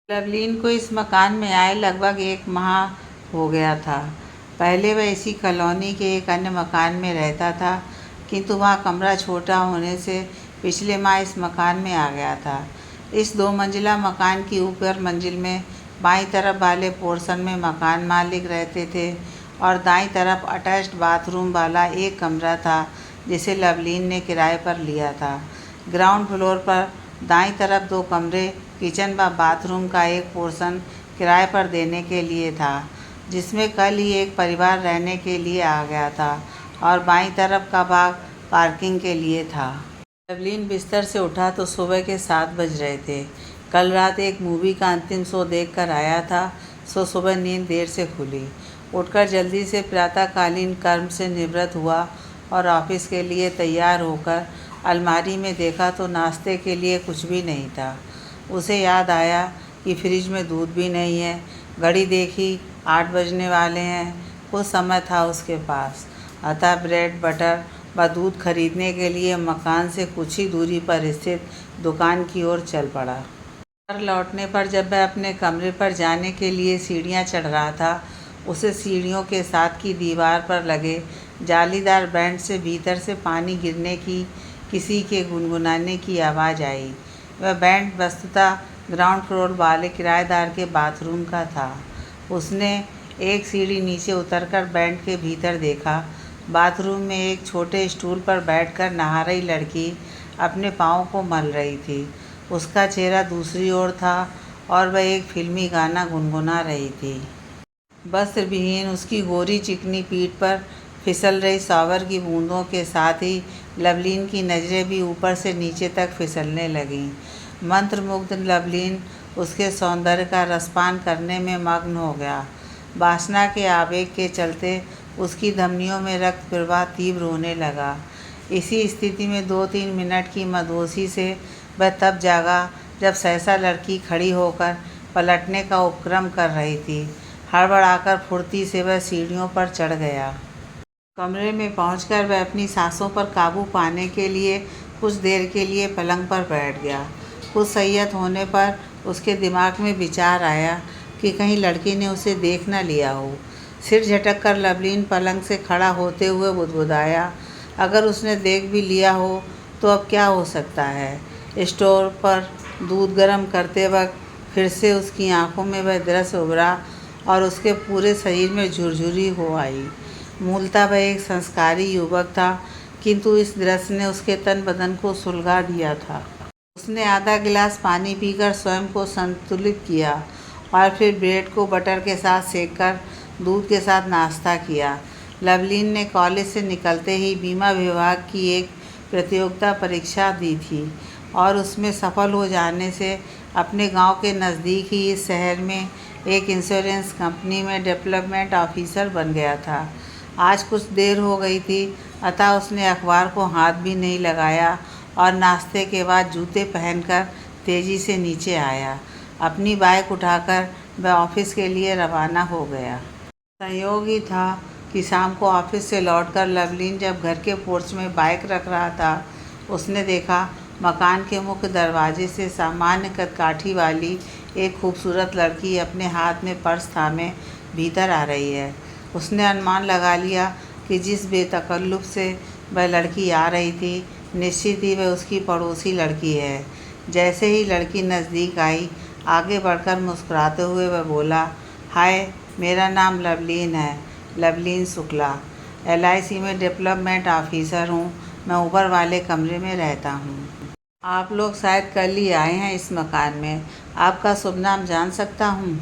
लवलीन को इस मकान में आए लगभग 1 माह हो गया था। पहले वह इसी कॉलोनी के एक अन्य मकान में रहता था, किंतु वहाँ कमरा छोटा होने से पिछले माह इस मकान में आ गया था। इस 2 मंजिला मकान की ऊपर मंजिल में बाईं तरफ वाले पोर्शन में मकान मालिक रहते थे और दाईं तरफ अटैच्ड बाथरूम वाला एक कमरा था जिसे लवलीन ने किराए पर लिया था। ग्राउंड फ्लोर पर दाईं तरफ 2 कमरे, किचन व बाथरूम का एक पोर्शन किराए पर देने के लिए था, जिसमें कल ही एक परिवार रहने के लिए आ गया था, और बाईं तरफ का भाग पार्किंग के लिए था। लवलीन बिस्तर से उठा तो सुबह के 7 बज रहे थे। कल रात एक मूवी का अंतिम शो देखकर आया था, सो सुबह नींद देर से खुली। उठकर जल्दी से प्रातःकालीन कर्म से निवृत्त हुआ और ऑफिस के लिए तैयार होकर अलमारी में देखा तो नाश्ते के लिए कुछ भी नहीं था। उसे याद आया कि फ्रिज में दूध भी नहीं है। घड़ी देखी, 8 बजने वाले हैं। कुछ समय था उसके पास, अतः ब्रेड, बटर व दूध खरीदने के लिए मकान से कुछ ही दूरी पर स्थित दुकान की ओर चल पड़ा। घर लौटने पर जब वह अपने कमरे पर जाने के लिए सीढ़ियां चढ़ रहा था, उसे सीढ़ियों के साथ की दीवार पर लगे जालीदार बैंड से भीतर से पानी गिरने की, किसी के गुनगुनाने की आवाज़ आई। वह बैंड वस्तुतः ग्राउंड फ्लोर वाले किराएदार के बाथरूम का था। उसने एक सीढ़ी नीचे उतरकर बैंड के भीतर देखा। बाथरूम में एक छोटे स्टूल पर बैठकर नहा रही लड़की अपने पाँव को मल रही थी। उसका चेहरा दूसरी ओर था और वह एक फिल्मी गाना गुनगुना रही थी। वस्त्र विहीन उसकी गोरी चिकनी पीठ पर फिसल रही शॉवर की बूंदों के साथ ही लवलीन की नज़रें भी ऊपर से नीचे तक फिसलने लगीं। मंत्रमुग्ध लवलीन उसके सौंदर्य का रसपान करने में मग्न हो गया। वासना के आवेग के चलते उसकी धमनियों में रक्त प्रवाह तीव्र होने लगा। इसी स्थिति में 2-3 मिनट की मदहोशी से वह तब जागा जब सहसा लड़की खड़ी होकर पलटने का उपक्रम कर रही थी। हड़बड़ाकर फुर्ती से वह सीढ़ियों पर चढ़ गया। कमरे में पहुंचकर वह अपनी सांसों पर काबू पाने के लिए कुछ देर के लिए पलंग पर बैठ गया। कुछ संयत होने पर उसके दिमाग में विचार आया कि कहीं लड़की ने उसे देख न लिया हो। सिर झटक कर लवलीन पलंग से खड़ा होते हुए बुदबुदाया, अगर उसने देख भी लिया हो तो अब क्या हो सकता है। स्टोव पर दूध गर्म करते वक्त फिर से उसकी आंखों में वह दृश्य उभरा और उसके पूरे शरीर में झुरझुरी हो आई। मूलतः वह एक संस्कारी युवक था, किंतु इस दृश्य ने उसके तन बदन को सुलगा दिया था। उसने आधा गिलास पानी पीकर स्वयं को संतुलित किया और फिर ब्रेड को बटर के साथ सेककर दूध के साथ नाश्ता किया। लवलीन ने कॉलेज से निकलते ही बीमा विभाग की एक प्रतियोगिता परीक्षा दी थी और उसमें सफल हो जाने से अपने गांव के नज़दीक ही इस शहर में एक इंश्योरेंस कंपनी में डेवलपमेंट ऑफिसर बन गया था। आज कुछ देर हो गई थी, अतः उसने अखबार को हाथ भी नहीं लगाया और नाश्ते के बाद जूते पहनकर तेज़ी से नीचे आया। अपनी बाइक उठाकर वह ऑफिस के लिए रवाना हो गया। संयोग ही था कि शाम को ऑफिस से लौटकर लवलीन जब घर के पोर्च में बाइक रख रहा था, उसने देखा मकान के मुख्य दरवाजे से सामान्य कदकाठी वाली एक खूबसूरत लड़की अपने हाथ में पर्स थामे भीतर आ रही है। उसने अनुमान लगा लिया कि जिस बेतकल्लुफ़ से वह लड़की आ रही थी, निश्चित ही वह उसकी पड़ोसी लड़की है। जैसे ही लड़की नज़दीक आई, आगे बढ़कर मुस्कुराते हुए वह बोला, हाय, मेरा नाम लवलीन है, लवलीन शुक्ला। LIC में डेवलपमेंट ऑफिसर हूँ। मैं ऊपर वाले कमरे में रहता हूँ। आप लोग शायद कल ही आए हैं इस मकान में। आपका शुभ नाम जान सकता हूँ?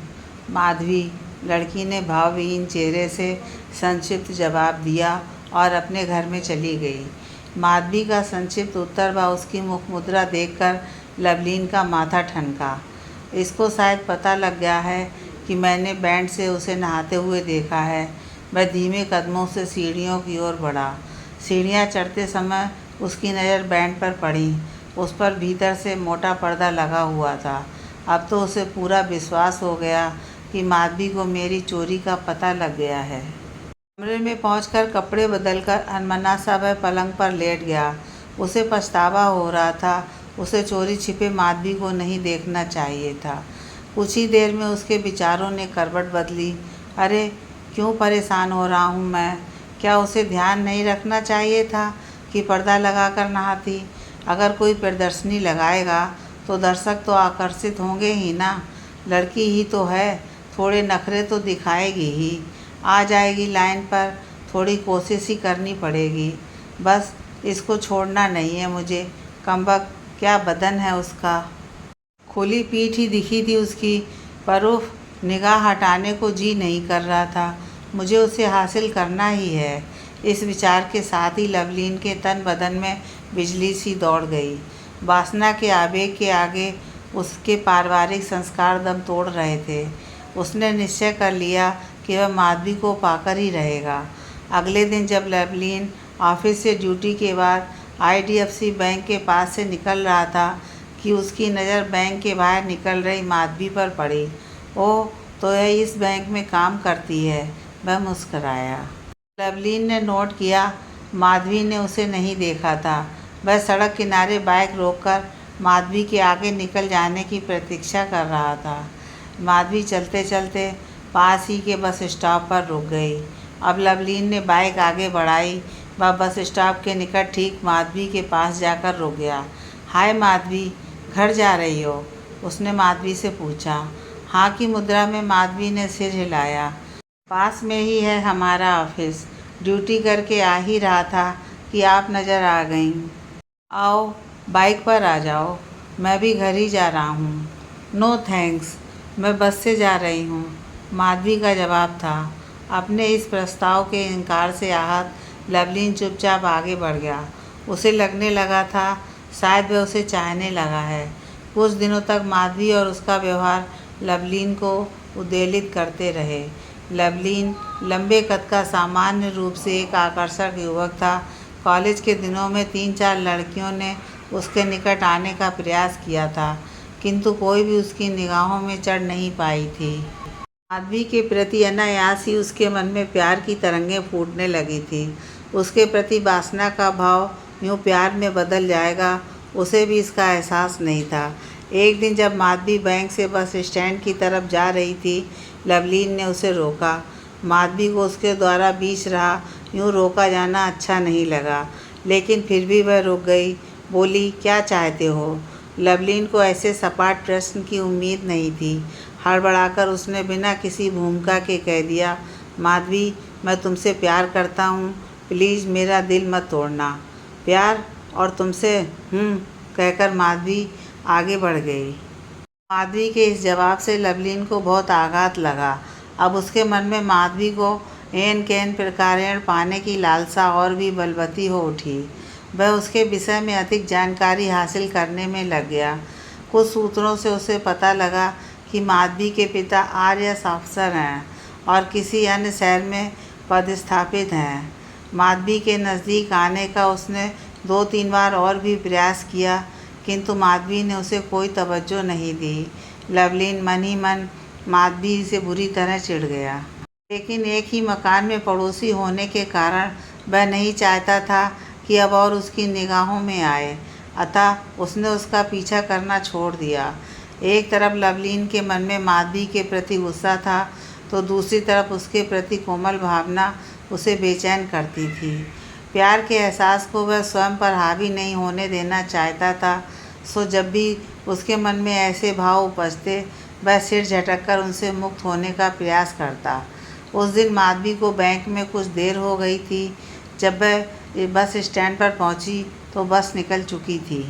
माधवी, लड़की ने भावहीन चेहरे से संक्षिप्त जवाब दिया और अपने घर में चली गई। माधवी का संक्षिप्त उत्तर व उसकी मुखमुद्रा देखकर लवलीन का माथा ठनका। इसको शायद पता लग गया है कि मैंने बैंड से उसे नहाते हुए देखा है। वह धीमे कदमों से सीढ़ियों की ओर बढ़ा। सीढ़ियाँ चढ़ते समय उसकी नज़र बैंड पर पड़ी। उस पर भीतर से मोटा पर्दा लगा हुआ था। अब तो उसे पूरा विश्वास हो गया कि माधवी को मेरी चोरी का पता लग गया है। कमरे में पहुंचकर कपड़े बदलकर अनमना सा वह पलंग पर लेट गया। उसे पछतावा हो रहा था। उसे चोरी छिपे माधवी को नहीं देखना चाहिए था। कुछ ही देर में उसके विचारों ने करवट बदली। अरे, क्यों परेशान हो रहा हूँ मैं? क्या उसे ध्यान नहीं रखना चाहिए था कि पर्दा लगाकर नहाती? अगर कोई प्रदर्शनी लगाएगा तो दर्शक तो आकर्षित होंगे ही ना। लड़की ही तो है, थोड़े नखरे तो दिखाएगी ही। आ जाएगी लाइन पर, थोड़ी कोशिश ही करनी पड़ेगी। बस इसको छोड़ना नहीं है मुझे। कमबख्त, क्या बदन है उसका! खुली पीठ ही दिखी थी उसकी, पर उफ, निगाह हटाने को जी नहीं कर रहा था। मुझे उसे हासिल करना ही है। इस विचार के साथ ही लवलीन के तन बदन में बिजली सी दौड़ गई। वासना के आवेग के आगे उसके पारिवारिक संस्कार दम तोड़ रहे थे। उसने निश्चय कर लिया कि वह माधवी को पाकर ही रहेगा। अगले दिन जब लवलीन ऑफिस से ड्यूटी के बाद IDFC बैंक के पास से निकल रहा था कि उसकी नज़र बैंक के बाहर निकल रही माधवी पर पड़ी। ओह, तो यह इस बैंक में काम करती है। वह मुस्कराया। लवलीन ने नोट किया, माधवी ने उसे नहीं देखा था। वह सड़क किनारे बाइक रोककर माधवी के आगे निकल जाने की प्रतीक्षा कर रहा था। माधवी चलते चलते पास ही के बस स्टॉप पर रुक गई। अब लवलीन ने बाइक आगे बढ़ाई। वह बस स्टॉप के निकट ठीक माधवी के पास जाकर रुक गया। हाय माधवी, घर जा रही हो? उसने माधवी से पूछा। हाँ की मुद्रा में माधवी ने सिर हिलाया। पास में ही है हमारा ऑफिस। ड्यूटी करके आ ही रहा था कि आप नज़र आ गईं। आओ, बाइक पर आ जाओ। मैं भी घर ही जा रहा हूँ। नो थैंक्स, मैं बस से जा रही हूँ, माधवी का जवाब था। अपने इस प्रस्ताव के इनकार से आहत लवलीन चुपचाप आगे बढ़ गया। उसे लगने लगा था शायद वह उसे चाहने लगा है। कुछ दिनों तक माधवी और उसका व्यवहार लवलीन को उद्वेलित करते रहे। लवलीन लंबे कद का सामान्य रूप से एक आकर्षक युवक था। कॉलेज के दिनों में 3-4 लड़कियों ने उसके निकट आने का प्रयास किया था, किंतु कोई भी उसकी निगाहों में चढ़ नहीं पाई थी। माधवी के प्रति अनायास ही उसके मन में प्यार की तरंगें फूटने लगी थी। उसके प्रति वासना का भाव यूँ प्यार में बदल जाएगा, उसे भी इसका एहसास नहीं था। एक दिन जब माधवी बैंक से बस स्टैंड की तरफ जा रही थी, लवलीन ने उसे रोका। माधवी को उसके द्वारा बीच राह यूँ रोका जाना अच्छा नहीं लगा, लेकिन फिर भी वह रुक गई। बोली, क्या चाहते हो? लवलीन को ऐसे सपाट प्रश्न की उम्मीद नहीं थी। हड़बड़ाकर उसने बिना किसी भूमिका के कह दिया, माधवी, मैं तुमसे प्यार करता हूँ, प्लीज़ मेरा दिल मत तोड़ना। प्यार? और तुमसे? कहकर माधवी आगे बढ़ गई। माधवी के इस जवाब से लवलीन को बहुत आघात लगा। अब उसके मन में माधवी को एन कैन प्रकारेण पाने की लालसा और भी बलवती हो उठी। वह उसके विषय में अधिक जानकारी हासिल करने में लग गया। कुछ सूत्रों से उसे पता लगा कि माधवी के पिता IAS अफसर हैं और किसी अन्य शहर में पदस्थापित हैं। माधवी के नज़दीक आने का उसने 2-3 बार और भी प्रयास किया, किंतु माधवी ने उसे कोई तवज्जो नहीं दी। लवलीन मन ही मन माधवी से बुरी तरह चिढ़ गया, लेकिन एक ही मकान में पड़ोसी होने के कारण वह नहीं चाहता था कि अब और उसकी निगाहों में आए। अतः उसने उसका पीछा करना छोड़ दिया। एक तरफ लवलीन के मन में माधवी के प्रति गुस्सा था, तो दूसरी तरफ उसके प्रति कोमल भावना उसे बेचैन करती थी। प्यार के एहसास को वह स्वयं पर हावी नहीं होने देना चाहता था, सो जब भी उसके मन में ऐसे भाव उपजते, वह सिर झटककर उनसे मुक्त होने का प्रयास करता। उस दिन माधवी को बैंक में कुछ देर हो गई थी। जब वह बस स्टैंड पर पहुंची तो बस निकल चुकी थी।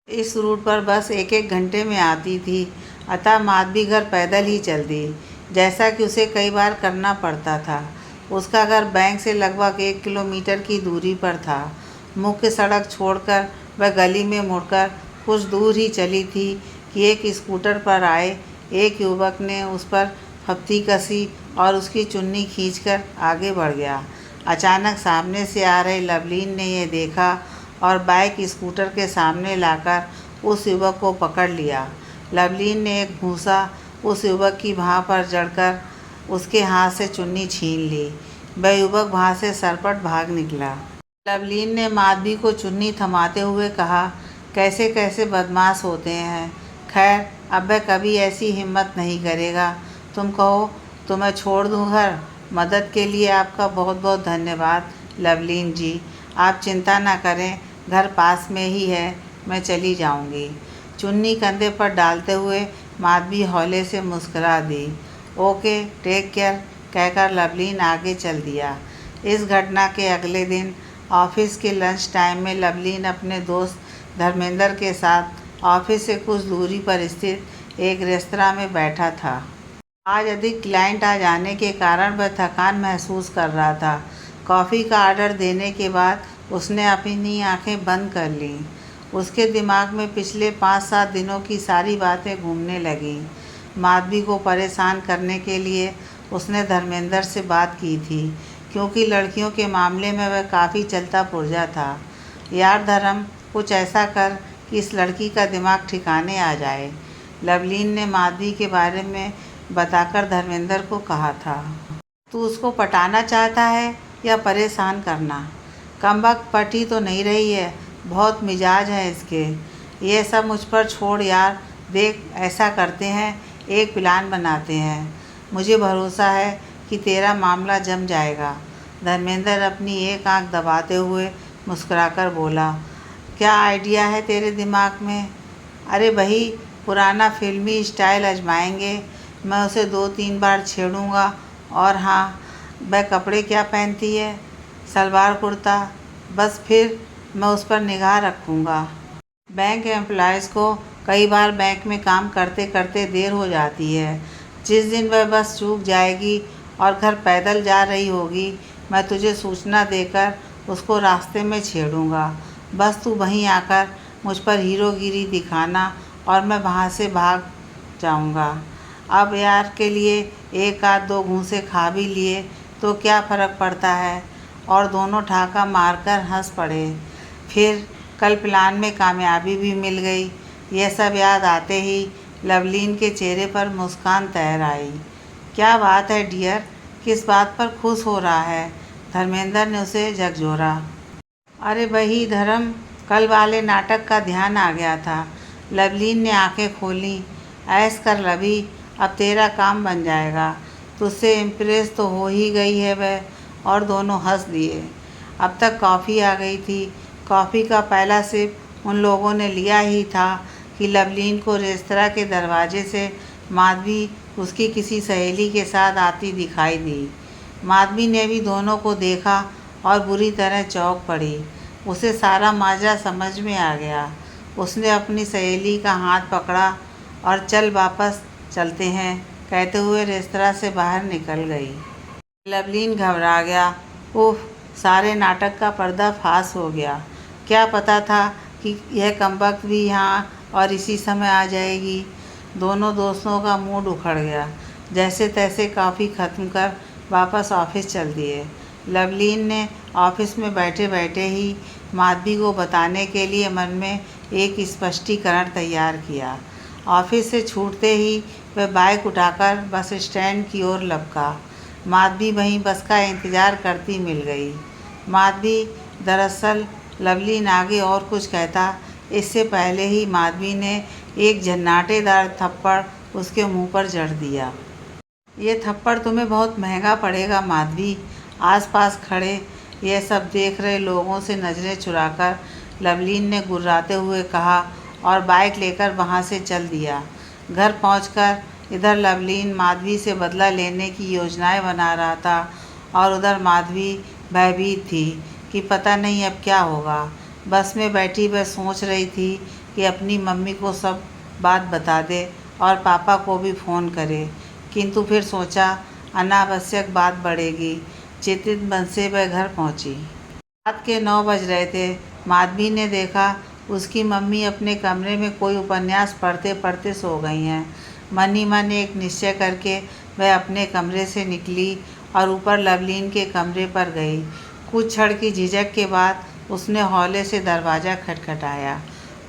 इस रूट पर बस 1-1 घंटे में आती थी, अतः माधवी घर पैदल ही चल दी, जैसा कि उसे कई बार करना पड़ता था। उसका घर बैंक से लगभग 1 किलोमीटर की दूरी पर था। मुख्य सड़क छोड़कर वह गली में मुड़कर कुछ दूर ही चली थी कि एक स्कूटर पर आए एक युवक ने उस पर फप्ती कसी और उसकी चुन्नी खींचकर आगे बढ़ गया। अचानक सामने से आ रहे लवलीन ने यह देखा और बाइक स्कूटर के सामने लाकर उस युवक को पकड़ लिया। लवलीन ने एक घूंसा उस युवक की भौं पर जड़कर उसके हाथ से चुन्नी छीन ली। वह युवक वहाँ से सरपट भाग निकला। लवलीन ने माधवी को चुन्नी थमाते हुए कहा, कैसे कैसे बदमाश होते हैं। खैर, अब वह कभी ऐसी हिम्मत नहीं करेगा। तुम कहो तो मैं छोड़ दूँ घर। मदद के लिए आपका बहुत बहुत धन्यवाद लवलीन जी। आप चिंता ना करें, घर पास में ही है, मैं चली जाऊंगी। चुन्नी कंधे पर डालते हुए माधवी हौले से मुस्कुरा दी। ओके, टेक केयर कहकर लवलीन आगे चल दिया। इस घटना के अगले दिन ऑफिस के लंच टाइम में लवलीन अपने दोस्त धर्मेंद्र के साथ ऑफिस से कुछ दूरी पर स्थित एक रेस्तरां में बैठा था। आज अधिक क्लाइंट आ जाने के कारण वह थकान महसूस कर रहा था। कॉफ़ी का ऑर्डर देने के बाद उसने अपनी आंखें बंद कर लीं। उसके दिमाग में पिछले 5-7 दिनों की सारी बातें घूमने लगीं। माधवी को परेशान करने के लिए उसने धर्मेंद्र से बात की थी, क्योंकि लड़कियों के मामले में वह काफ़ी चलता पुर्जा था। यार धर्म, कुछ ऐसा कर कि इस लड़की का दिमाग ठिकाने आ जाए, लवलीन ने माधवी के बारे में बताकर धर्मेंद्र को कहा था। तू उसको पटाना चाहता है या परेशान करना? कमबख्त पटी तो नहीं रही है, बहुत मिजाज है इसके। ये सब मुझ पर छोड़ यार। देख, ऐसा करते हैं, एक प्लान बनाते हैं। मुझे भरोसा है कि तेरा मामला जम जाएगा। धर्मेंद्र अपनी एक आंख दबाते हुए मुस्कुराकर बोला। क्या आइडिया है तेरे दिमाग में? अरे वही पुराना फिल्मी स्टाइल आजमाएंगे। मैं उसे 2-3 बार छेड़ूंगा। और हाँ, वह कपड़े क्या पहनती है? सलवार कुर्ता। बस फिर मैं उस पर निगाह रखूँगा। बैंक एम्प्लॉयज़ को कई बार बैंक में काम करते करते देर हो जाती है। जिस दिन वह बस चूक जाएगी और घर पैदल जा रही होगी, मैं तुझे सूचना देकर उसको रास्ते में छेड़ूंगा। बस तू वहीं आकर मुझ पर हीरोगिरी दिखाना और मैं वहाँ से भाग जाऊंगा। अब यार के लिए 1-2 घूंसे खा भी लिए तो क्या फ़र्क पड़ता है? और दोनों ठाका मारकर हंस पड़े। फिर कल प्लान में कामयाबी भी मिल गई। यह सब याद आते ही लवलीन के चेहरे पर मुस्कान तैर आई। क्या बात है डियर, किस बात पर खुश हो रहा है? धर्मेंद्र ने उसे झकझोरा। अरे वही धर्म, कल वाले नाटक का ध्यान आ गया था। लवलीन ने आंखें खोलीं। ऐश कर लवी, अब तेरा काम बन जाएगा। तुझसे इम्प्रेस तो हो ही गई है वह। और दोनों हंस दिए। अब तक कॉफ़ी आ गई थी। कॉफ़ी का पहला सिप उन लोगों ने लिया ही था कि लवलीन को रेस्तरां के दरवाजे से माधवी उसकी किसी सहेली के साथ आती दिखाई दी। माधवी ने भी दोनों को देखा और बुरी तरह चौंक पड़ी। उसे सारा माजरा समझ में आ गया। उसने अपनी सहेली का हाथ पकड़ा और चल वापस चलते हैं कहते हुए रेस्तरां से बाहर निकल गई। लवलीन घबरा गया। उफ, सारे नाटक का पर्दाफाश हो गया। क्या पता था कि यह कमबख्त भी यहाँ और इसी समय आ जाएगी। दोनों दोस्तों का मूड उखड़ गया। जैसे तैसे कॉफ़ी ख़त्म कर वापस ऑफिस चल दिए। लवलीन ने ऑफिस में बैठे बैठे ही माधवी को बताने के लिए मन में एक स्पष्टीकरण तैयार किया। ऑफिस से छूटते ही वह बाइक उठाकर बस स्टैंड की ओर लपका। माधवी वहीं बस का इंतज़ार करती मिल गई। माधवी, दरअसल लवलीन आगे और कुछ कहता, इससे पहले ही माधवी ने एक झन्नाटेदार थप्पड़ उसके मुंह पर जड़ दिया। ये थप्पड़ तुम्हें बहुत महंगा पड़ेगा माधवी। आसपास खड़े यह सब देख रहे लोगों से नज़रें चुराकर लवलीन ने गुर्राते हुए कहा और बाइक लेकर वहाँ से चल दिया। घर पहुंचकर इधर लवलीन माधवी से बदला लेने की योजनाएं बना रहा था और उधर माधवी भयभीत थी कि पता नहीं अब क्या होगा। बस में बैठी वह सोच रही थी कि अपनी मम्मी को सब बात बता दे और पापा को भी फ़ोन करे, किंतु फिर सोचा अनावश्यक बात बढ़ेगी। चिंतित मन से वह घर पहुंची। रात के 9 बज रहे थे। माधवी ने देखा उसकी मम्मी अपने कमरे में कोई उपन्यास पढ़ते पढ़ते सो गई हैं। मन ही मन एक निश्चय करके वह अपने कमरे से निकली और ऊपर लवलीन के कमरे पर गई। कुछ क्षण की झिझक के बाद उसने हौले से दरवाज़ा खटखटाया।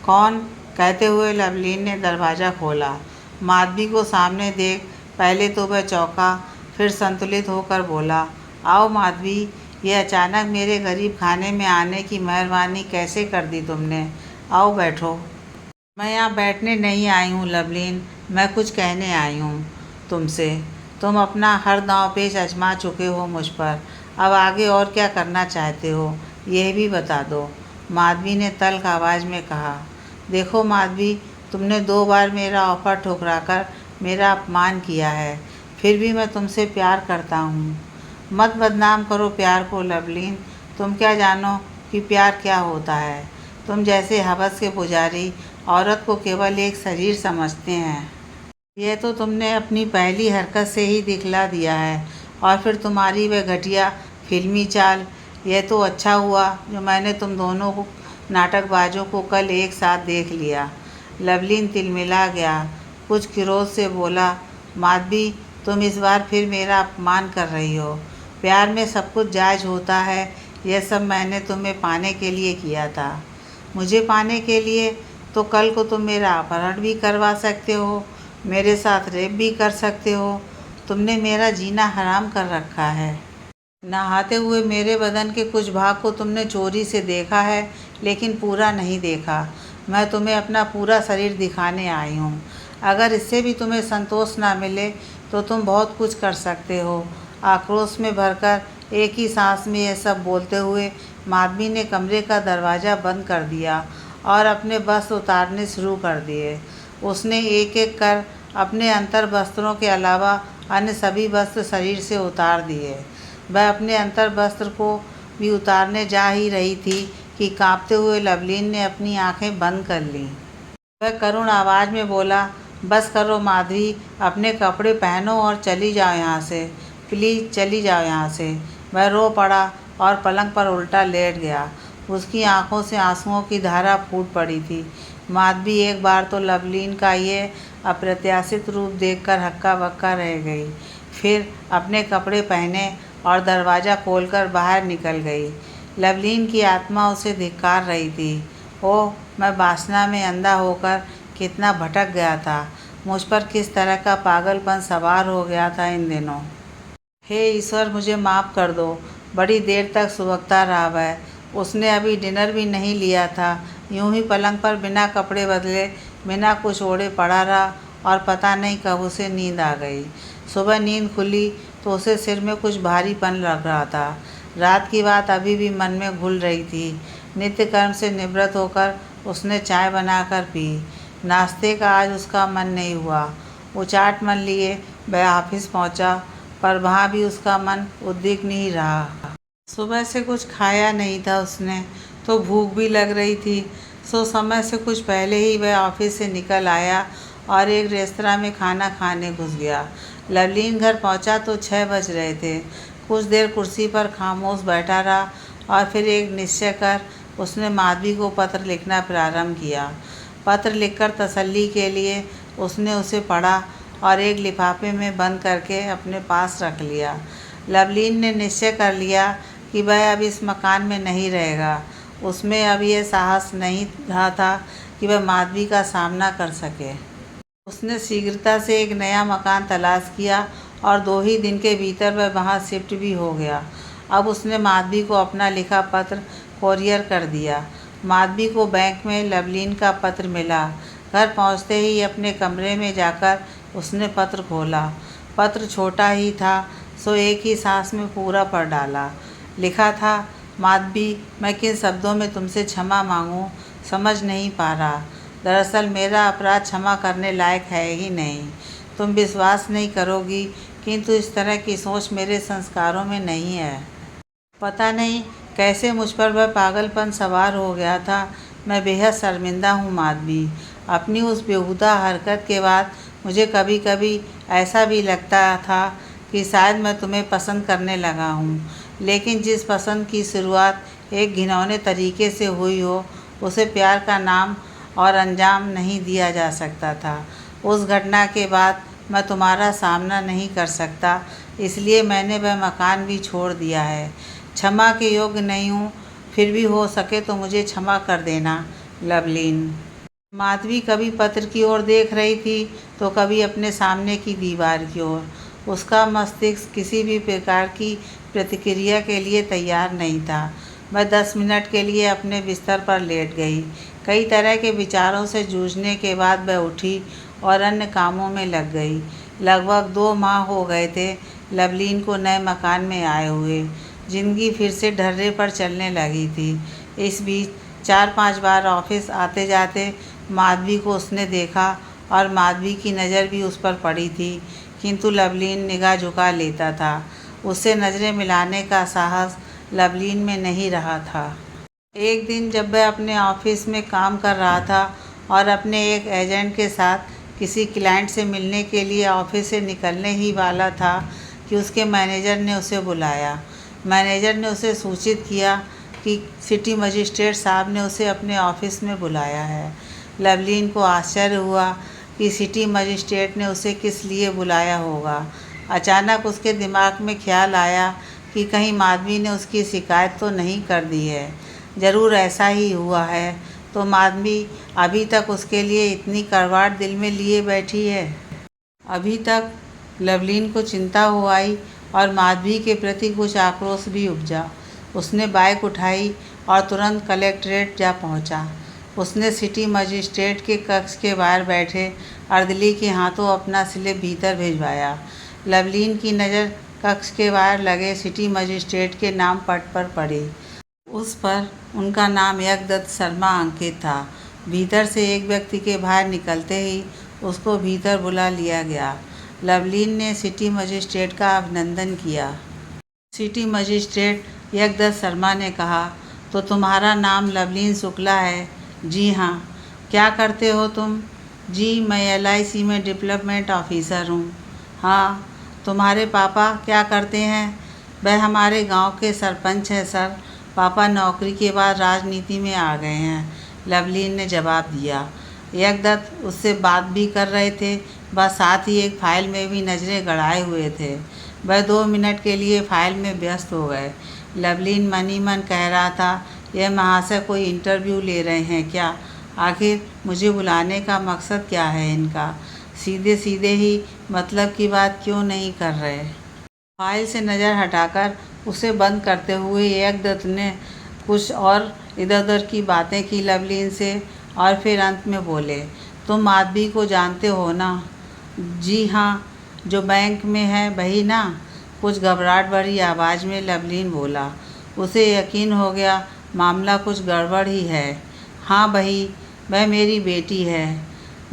कौन? कहते हुए लवलीन ने दरवाज़ा खोला। माधवी को सामने देख पहले तो वह चौंका, फिर संतुलित होकर बोला, आओ माधवी, ये अचानक मेरे गरीब खाने में आने की मेहरबानी कैसे कर दी तुमने? आओ बैठो। मैं यहाँ बैठने नहीं आई हूँ लवलीन, मैं कुछ कहने आई हूँ तुमसे। तुम अपना हर दांव पेच आजमा चुके हो मुझ पर। अब आगे और क्या करना चाहते हो यह भी बता दो। माधवी ने तल्ख आवाज़ में कहा। देखो माधवी, तुमने 2 बार मेरा ऑफ़र ठुकराकर मेरा अपमान किया है, फिर भी मैं तुमसे प्यार करता हूँ। मत बदनाम करो प्यार को लवलीन। तुम क्या जानो कि प्यार क्या होता है। तुम जैसे हवस के पुजारी औरत को केवल एक शरीर समझते हैं। यह तो तुमने अपनी पहली हरकत से ही दिखला दिया है। और फिर तुम्हारी वह घटिया फिल्मी चाल। यह तो अच्छा हुआ जो मैंने तुम दोनों को नाटकबाजों को कल एक साथ देख लिया। लवलीन तिलमिला गया, कुछ क्रोध से बोला। माधवी, तुम इस बार फिर मेरा अपमान कर रही हो। प्यार में सब कुछ जायज़ होता है। यह सब मैंने तुम्हें पाने के लिए किया था। मुझे पाने के लिए? तो कल को तुम मेरा अपहरण भी करवा सकते हो, मेरे साथ रेप भी कर सकते हो। तुमने मेरा जीना हराम कर रखा है। नहाते हुए मेरे बदन के कुछ भाग को तुमने चोरी से देखा है, लेकिन पूरा नहीं देखा। मैं तुम्हें अपना पूरा शरीर दिखाने आई हूँ। अगर इससे भी तुम्हें संतोष ना मिले तो तुम बहुत कुछ कर सकते हो। आक्रोश में भरकर एक ही सांस में यह सब बोलते हुए माधवी ने कमरे का दरवाज़ा बंद कर दिया और अपने वस्त्र उतारने शुरू कर दिए। उसने एक एक कर अपने अंतर वस्त्रों के अलावा अन्य सभी वस्त्र शरीर से उतार दिए। वह अपने अंतर वस्त्र को भी उतारने जा ही रही थी कि कांपते हुए लवलीन ने अपनी आंखें बंद कर लीं। वह करुण आवाज़ में बोला, बस करो माधवी, अपने कपड़े पहनो और चली जाओ यहाँ से। प्लीज़ चली जाओ यहाँ से। वह रो पड़ा और पलंग पर उल्टा लेट गया। उसकी आंखों से आंसुओं की धारा फूट पड़ी थी। माधवी एक बार तो लवलीन का ये अप्रत्याशित रूप देखकर हक्का बक्का रह गई। फिर अपने कपड़े पहने और दरवाज़ा खोलकर बाहर निकल गई। लवलीन की आत्मा उसे धिक्कार रही थी। ओह, मैं वासना में अंधा होकर कितना भटक गया था। मुझ पर किस तरह का पागलपन सवार हो गया था इन दिनों। हे ईश्वर, मुझे माफ़ कर दो। बड़ी देर तक सुबकता रहा वह। उसने अभी डिनर भी नहीं लिया था। यूं ही पलंग पर बिना कपड़े बदले, बिना कुछ ओढ़े पड़ा रहा और पता नहीं कब उसे नींद आ गई। सुबह नींद खुली तो उसे सिर में कुछ भारीपन लग रहा था। रात की बात अभी भी मन में घुल रही थी। नित्य कर्म से निवृत्त होकर उसने चाय बनाकर पी। नाश्ते का आज उसका मन नहीं हुआ। उचाट मन लिए वह ऑफिस पहुंचा, पर वहाँ भी उसका मन उद्विग्न ही रहा। सुबह से कुछ खाया नहीं था उसने, तो भूख भी लग रही थी। सो समय से कुछ पहले ही वह ऑफिस से निकल आया और एक रेस्तरां में खाना खाने घुस गया। लवलीन घर पहुंचा तो 6 बज रहे थे। कुछ देर कुर्सी पर खामोश बैठा रहा और फिर एक निश्चय कर उसने माधवी को पत्र लिखना प्रारंभ किया। पत्र लिखकर तसल्ली के लिए उसने उसे पढ़ा और एक लिफाफे में बंद करके अपने पास रख लिया। लवलीन ने निश्चय कर लिया कि वह अब इस मकान में नहीं रहेगा। उसमें अब यह साहस नहीं रहा था कि वह माधवी का सामना कर सके। उसने शीघ्रता से एक नया मकान तलाश किया और 2 ही दिन के भीतर वह वहाँ शिफ्ट भी हो गया। अब उसने माधवी को अपना लिखा पत्र कोरियर कर दिया। माधवी को बैंक में लवलीन का पत्र मिला। घर पहुँचते ही अपने कमरे में जाकर उसने पत्र खोला। पत्र छोटा ही था, सो एक ही सांस में पूरा पढ़ डाला। लिखा था, माधवी, मैं किन शब्दों में तुमसे क्षमा मांगूं समझ नहीं पा रहा। दरअसल मेरा अपराध क्षमा करने लायक है ही नहीं। तुम विश्वास नहीं करोगी, किंतु इस तरह की सोच मेरे संस्कारों में नहीं है। पता नहीं कैसे मुझ पर वह पागलपन सवार हो गया था। मैं बेहद शर्मिंदा हूँ माधवी। अपनी उस बेहुदा हरकत के बाद मुझे कभी कभी ऐसा भी लगता था कि शायद मैं तुम्हें पसंद करने लगा हूँ। लेकिन जिस पसंद की शुरुआत एक घिनौने तरीके से हुई हो, उसे प्यार का नाम और अंजाम नहीं दिया जा सकता था। उस घटना के बाद मैं तुम्हारा सामना नहीं कर सकता, इसलिए मैंने वह मकान भी छोड़ दिया है। क्षमा के योग्य नहीं हूँ, फिर भी हो सके तो मुझे क्षमा कर देना, लवलीन। माधवी कभी पत्र की ओर देख रही थी तो कभी अपने सामने की दीवार की ओर। उसका मस्तिष्क किसी भी प्रकार की प्रतिक्रिया के लिए तैयार नहीं था। वह 10 मिनट के लिए अपने बिस्तर पर लेट गई। कई तरह के विचारों से जूझने के बाद वह उठी और अन्य कामों में लग गई। लगभग 2 माह हो गए थे लवलीन को नए मकान में आए हुए। जिंदगी फिर से ढर्रे पर चलने लगी थी। इस बीच 4-5 बार ऑफिस आते जाते माधवी को उसने देखा और माधवी की नज़र भी उस पर पड़ी थी, किंतु लवलीन निगाह झुका लेता था। उससे नज़रें मिलाने का साहस लवलीन में नहीं रहा था। एक दिन जब वह अपने ऑफिस में काम कर रहा था और अपने एक एजेंट के साथ किसी क्लाइंट से मिलने के लिए ऑफिस से निकलने ही वाला था कि उसके मैनेजर ने उसे बुलाया। मैनेजर ने उसे सूचित किया कि सिटी मजिस्ट्रेट साहब ने उसे अपने ऑफिस में बुलाया है। लवलीन को आश्चर्य हुआ कि सिटी मजिस्ट्रेट ने उसे किस लिए बुलाया होगा। अचानक उसके दिमाग में ख्याल आया कि कहीं माधवी ने उसकी शिकायत तो नहीं कर दी है। ज़रूर ऐसा ही हुआ है तो माधवी अभी तक उसके लिए इतनी करवाट दिल में लिए बैठी है। अभी तक लवलीन को चिंता हो आई और माधवी के प्रति कुछ आक्रोश भी उपजा। उसने बाइक उठाई और तुरंत कलेक्ट्रेट जा पहुंचा। उसने सिटी मजिस्ट्रेट के कक्ष के बाहर बैठे अर्दली के हाथों अपना स्लिप भीतर भिजवाया। लवलीन की नज़र कक्ष के बाहर लगे सिटी मजिस्ट्रेट के नाम पट पर पड़ी। उस पर उनका नाम यज्ञदत्त शर्मा अंकित था। भीतर से एक व्यक्ति के बाहर निकलते ही उसको भीतर बुला लिया गया। लवलीन ने सिटी मजिस्ट्रेट का अभिनंदन किया। सिटी मजिस्ट्रेट यज्ञदत्त शर्मा ने कहा, तो तुम्हारा नाम लवलीन शुक्ला है? जी हाँ। क्या करते हो तुम? जी, मैं LIC में डेवलपमेंट ऑफिसर हूँ। हाँ। तुम्हारे पापा क्या करते हैं? वह हमारे गांव के सरपंच हैं सर। पापा नौकरी के बाद राजनीति में आ गए हैं, लवलीन ने जवाब दिया। यज्ञदत्त उससे बात भी कर रहे थे, बस साथ ही एक फाइल में भी नज़रें गड़ाए हुए थे। वह 2 मिनट के लिए फाइल में व्यस्त हो गए। लवलीन मन ही मन कह रहा था, यह महाशय कोई इंटरव्यू ले रहे हैं क्या? आखिर मुझे बुलाने का मकसद क्या है इनका? सीधे सीधे ही मतलब की बात क्यों नहीं कर रहे? फाइल से नज़र हटाकर उसे बंद करते हुए यज्ञदत्त ने कुछ और इधर उधर की बातें की लवलीन से और फिर अंत में बोले, तुम माधवी को जानते हो ना? जी हाँ। जो बैंक में है वही ना? कुछ घबराहट भरी आवाज़ में लवलीन बोला। उसे यकीन हो गया मामला कुछ गड़बड़ ही है। हाँ वही, वह मेरी बेटी है।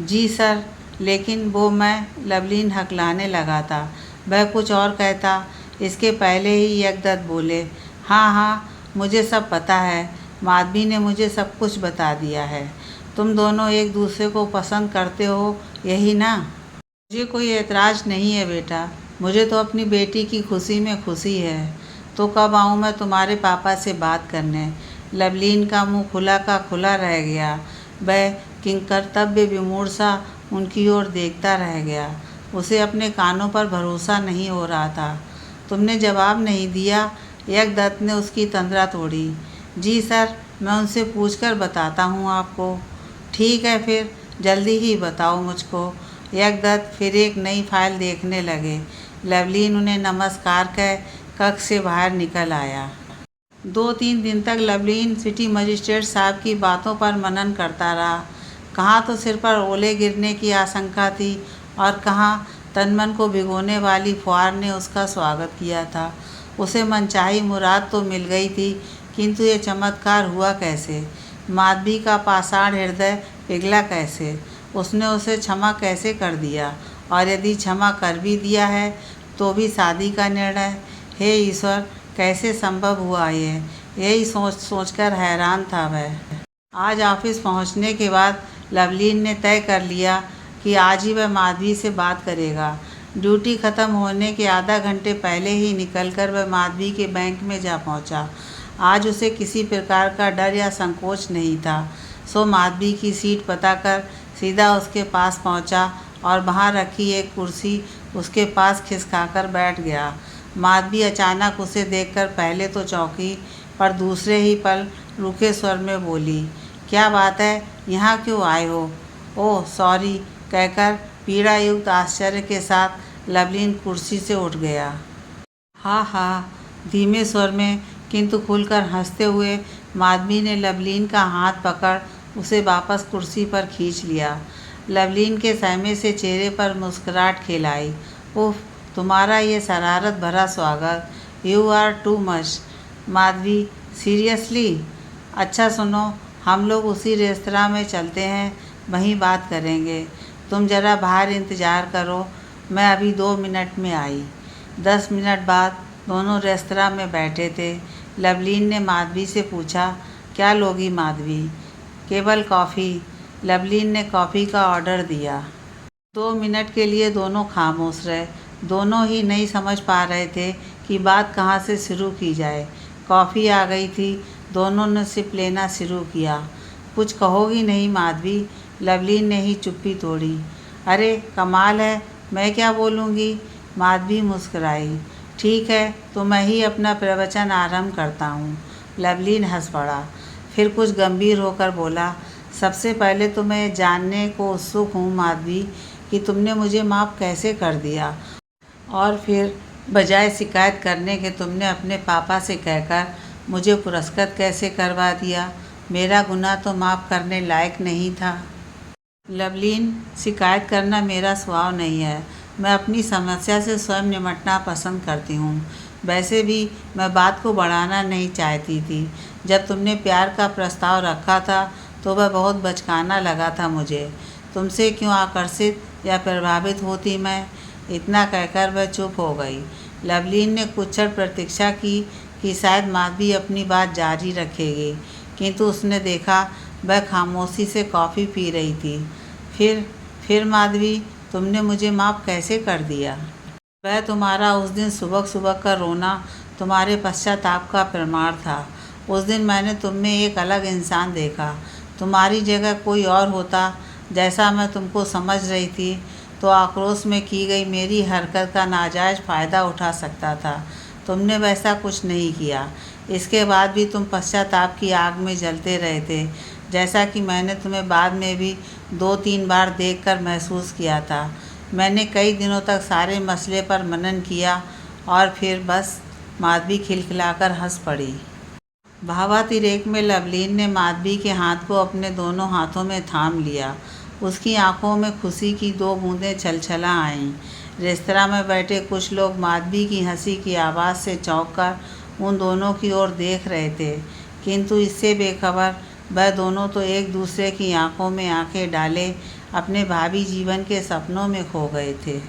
जी सर, लेकिन वो मैं, लवलीन हकलाने लगा था। वह कुछ और कहता, इसके पहले ही यज्ञदत्त बोले, हाँ हाँ मुझे सब पता है, माधवी ने मुझे सब कुछ बता दिया है। तुम दोनों एक दूसरे को पसंद करते हो, यही ना? मुझे कोई एतराज़ नहीं है बेटा, मुझे तो अपनी बेटी की खुशी में खुशी है। तो कब आऊँ मैं तुम्हारे पापा से बात करने? लवलीन का मुंह खुला का खुला रह गया। वह किंकर्तव्य विमूढ़ सा उनकी ओर देखता रह गया। उसे अपने कानों पर भरोसा नहीं हो रहा था। तुमने जवाब नहीं दिया? यज्ञदत्त ने उसकी तंद्रा तोड़ी। जी सर, मैं उनसे पूछकर बताता हूँ आपको। ठीक है फिर, जल्दी ही बताओ मुझको। यज्ञदत्त फिर एक नई फाइल देखने लगे। लवलीन उन्हें नमस्कार कह कक्ष से बाहर निकल आया। 2-3 दिन तक लवलीन सिटी मजिस्ट्रेट साहब की बातों पर मनन करता रहा। कहाँ तो सिर पर ओले गिरने की आशंका थी और कहाँ तन-मन को भिगोने वाली फुहार ने उसका स्वागत किया था। उसे मनचाही मुराद तो मिल गई थी, किंतु ये चमत्कार हुआ कैसे? माधवी का पाषाण हृदय पिघला कैसे? उसने उसे क्षमा कैसे कर दिया? और यदि क्षमा कर भी दिया है तो भी शादी का निर्णय? हे ईश्वर, कैसे संभव हुआ ये? यही सोचकर हैरान था वह। आज ऑफिस पहुंचने के बाद लवलीन ने तय कर लिया कि आज ही वह माधवी से बात करेगा। ड्यूटी ख़त्म होने के आधा घंटे पहले ही निकलकर वह माधवी के बैंक में जा पहुंचा। आज उसे किसी प्रकार का डर या संकोच नहीं था। सो माधवी की सीट पता कर सीधा उसके पास पहुंचा और वहां रखी एक कुर्सी उसके पास खिसकाकर बैठ गया। माधवी अचानक उसे देखकर पहले तो चौंकी, पर दूसरे ही पल रूखे स्वर में बोली, क्या बात है, यहाँ क्यों आए हो? ओह सॉरी, कहकर पीड़ायुक्त आश्चर्य के साथ लवलीन कुर्सी से उठ गया। हाँ, धीमे स्वर में किंतु खुलकर हंसते हुए माधवी ने लवलीन का हाथ पकड़ उसे वापस कुर्सी पर खींच लिया। लवलीन के सहमे से चेहरे पर मुस्कुराहट खेल आई। उफ, तुम्हारा ये शरारत भरा स्वागत। You are too much. Madhavi, seriously? अच्छा सुनो, हम लोग उसी रेस्तरां में चलते हैं, वहीं बात करेंगे। तुम ज़रा बाहर इंतज़ार करो, मैं अभी 2 मिनट में आई। 10 मिनट बाद दोनों रेस्तरां में बैठे थे। लवलीन ने माधवी से पूछा, क्या लोगी माधवी? केवल कॉफ़ी। लवलीन ने कॉफ़ी का ऑर्डर दिया। 2 मिनट के लिए दोनों खामोश रहे। दोनों ही नहीं समझ पा रहे थे कि बात कहाँ से शुरू की जाए। कॉफ़ी आ गई थी, दोनों ने सिप लेना शुरू किया। कुछ कहोगी नहीं माधवी? लवलीन ने ही चुप्पी तोड़ी। अरे कमाल है, मैं क्या बोलूँगी? माधवी मुस्कुराई। ठीक है, तो मैं ही अपना प्रवचन आरंभ करता हूँ। लवलीन हंस पड़ा, फिर कुछ गंभीर होकर बोला, सबसे पहले तो मैं जानने को उत्सुक हूँ माधवी कि तुमने मुझे माफ़ कैसे कर दिया, और फिर बजाय शिकायत करने के तुमने अपने पापा से कहकर मुझे पुरस्कृत कैसे करवा दिया। मेरा गुनाह तो माफ़ करने लायक नहीं था। लवलीन, शिकायत करना मेरा स्वभाव नहीं है। मैं अपनी समस्या से स्वयं निपटना पसंद करती हूँ। वैसे भी मैं बात को बढ़ाना नहीं चाहती थी। जब तुमने प्यार का प्रस्ताव रखा था तो वह बहुत बचकाना लगा था मुझे। तुमसे क्यों आकर्षित या प्रभावित होती मैं? इतना कहकर वह चुप हो गई। लवलीन ने कुछ क्षण प्रतीक्षा की कि शायद माधवी अपनी बात जारी रखेगी, किंतु उसने देखा वह खामोशी से कॉफ़ी पी रही थी। फिर माधवी, तुमने मुझे माफ़ कैसे कर दिया? वह तुम्हारा उस दिन सुबह सुबह का रोना तुम्हारे पश्चाताप का प्रमाण था। उस दिन मैंने तुम में एक अलग इंसान देखा। तुम्हारी जगह कोई और होता, जैसा मैं तुमको समझ रही थी, तो आक्रोश में की गई मेरी हरकत का नाजायज़ फ़ायदा उठा सकता था। तुमने वैसा कुछ नहीं किया। इसके बाद भी तुम पश्चाताप की आग में जलते रहे थे, जैसा कि मैंने तुम्हें बाद में भी 2-3 बार देखकर महसूस किया था। मैंने कई दिनों तक सारे मसले पर मनन किया और फिर बस। माधवी खिलखिलाकर हंस पड़ी। भावातिरेक में लवलीन ने माधवी के हाथ को अपने दोनों हाथों में थाम लिया। उसकी आंखों में खुशी की 2 बूंदें छलछला आईं। रेस्तरां में बैठे कुछ लोग माधवी की हंसी की आवाज़ से चौंककर उन दोनों की ओर देख रहे थे, किंतु इससे बेखबर वह दोनों तो एक दूसरे की आंखों में आंखें डाले अपने भावी जीवन के सपनों में खो गए थे।